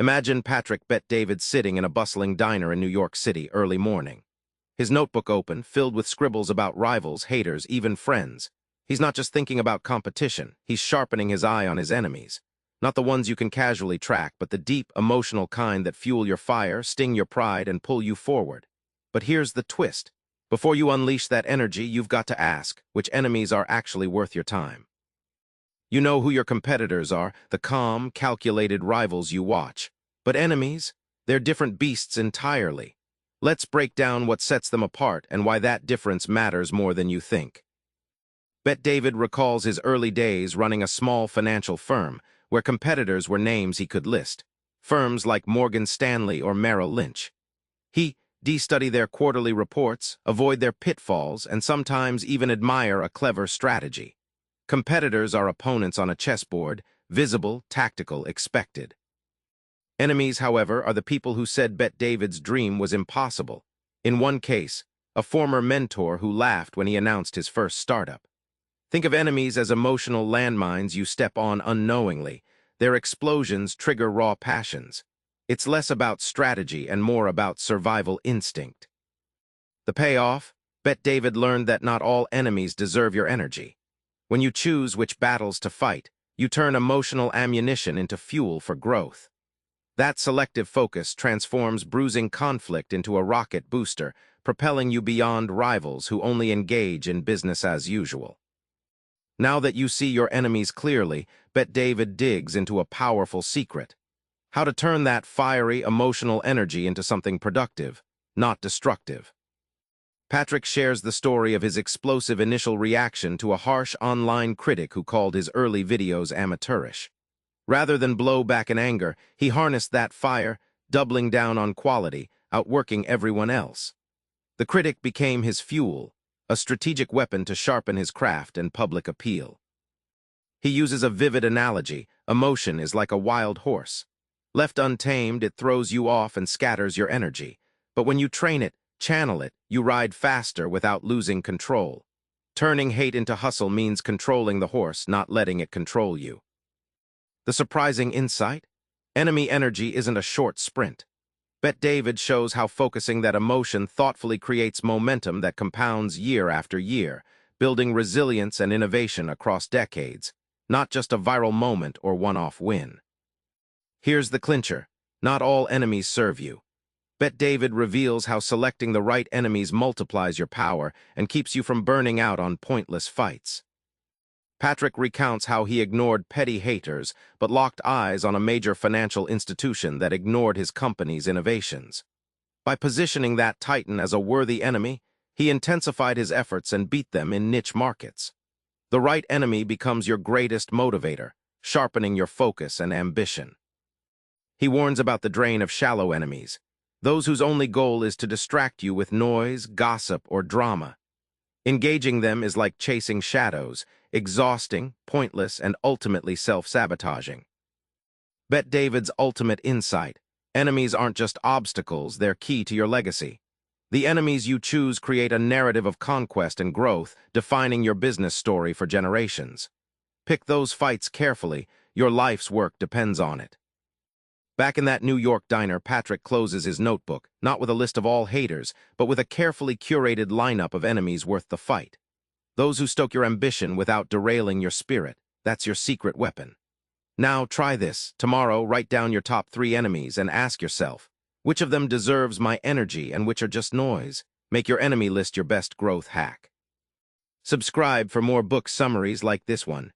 Imagine Patrick Bet-David sitting in a bustling diner in New York City early morning. His notebook open, filled with scribbles about rivals, haters, even friends. He's not just thinking about competition, he's sharpening his eye on his enemies. Not the ones you can casually track, but the deep, emotional kind that fuel your fire, sting your pride, and pull you forward. But here's the twist. Before you unleash that energy, you've got to ask which enemies are actually worth your time. You know who your competitors are, the calm, calculated rivals you watch. But enemies? They're different beasts entirely. Let's break down what sets them apart and why that difference matters more than you think. Bet-David recalls his early days running a small financial firm, where competitors were names he could list. Firms like Morgan Stanley or Merrill Lynch. He study their quarterly reports, avoid their pitfalls, and sometimes even admire a clever strategy. Competitors are opponents on a chessboard, visible, tactical, expected. Enemies, however, are the people who said Bet-David's dream was impossible. In one case, a former mentor who laughed when he announced his first startup. Think of enemies as emotional landmines you step on unknowingly. Their explosions trigger raw passions. It's less about strategy and more about survival instinct. The payoff? Bet-David learned that not all enemies deserve your energy. When you choose which battles to fight, you turn emotional ammunition into fuel for growth. That selective focus transforms bruising conflict into a rocket booster, propelling you beyond rivals who only engage in business as usual. Now that you see your enemies clearly, Bet-David digs into a powerful secret. How to turn that fiery, emotional energy into something productive, not destructive. Patrick shares the story of his explosive initial reaction to a harsh online critic who called his early videos amateurish. Rather than blow back in anger, he harnessed that fire, doubling down on quality, outworking everyone else. The critic became his fuel, a strategic weapon to sharpen his craft and public appeal. He uses a vivid analogy: emotion is like a wild horse. Left untamed, it throws you off and scatters your energy. But when you train it, channel it, you ride faster without losing control. Turning hate into hustle means controlling the horse, not letting it control you. The surprising insight? Enemy energy isn't a short sprint. Bet-David shows how focusing that emotion thoughtfully creates momentum that compounds year after year, building resilience and innovation across decades, not just a viral moment or one-off win. Here's the clincher: not all enemies serve you. Bet-David reveals how selecting the right enemies multiplies your power and keeps you from burning out on pointless fights. Patrick recounts how he ignored petty haters but locked eyes on a major financial institution that ignored his company's innovations. By positioning that titan as a worthy enemy, he intensified his efforts and beat them in niche markets. The right enemy becomes your greatest motivator, sharpening your focus and ambition. He warns about the drain of shallow enemies, those whose only goal is to distract you with noise, gossip, or drama. Engaging them is like chasing shadows, exhausting, pointless, and ultimately self-sabotaging. Bet-David's ultimate insight: enemies aren't just obstacles, they're key to your legacy. The enemies you choose create a narrative of conquest and growth, defining your business story for generations. Pick those fights carefully, your life's work depends on it. Back in that New York diner, Patrick closes his notebook, not with a list of all haters, but with a carefully curated lineup of enemies worth the fight. Those who stoke your ambition without derailing your spirit. That's your secret weapon. Now try this. Tomorrow, write down your top 3 enemies and ask yourself, which of them deserves my energy and which are just noise? Make your enemy list your best growth hack. Subscribe for more book summaries like this one.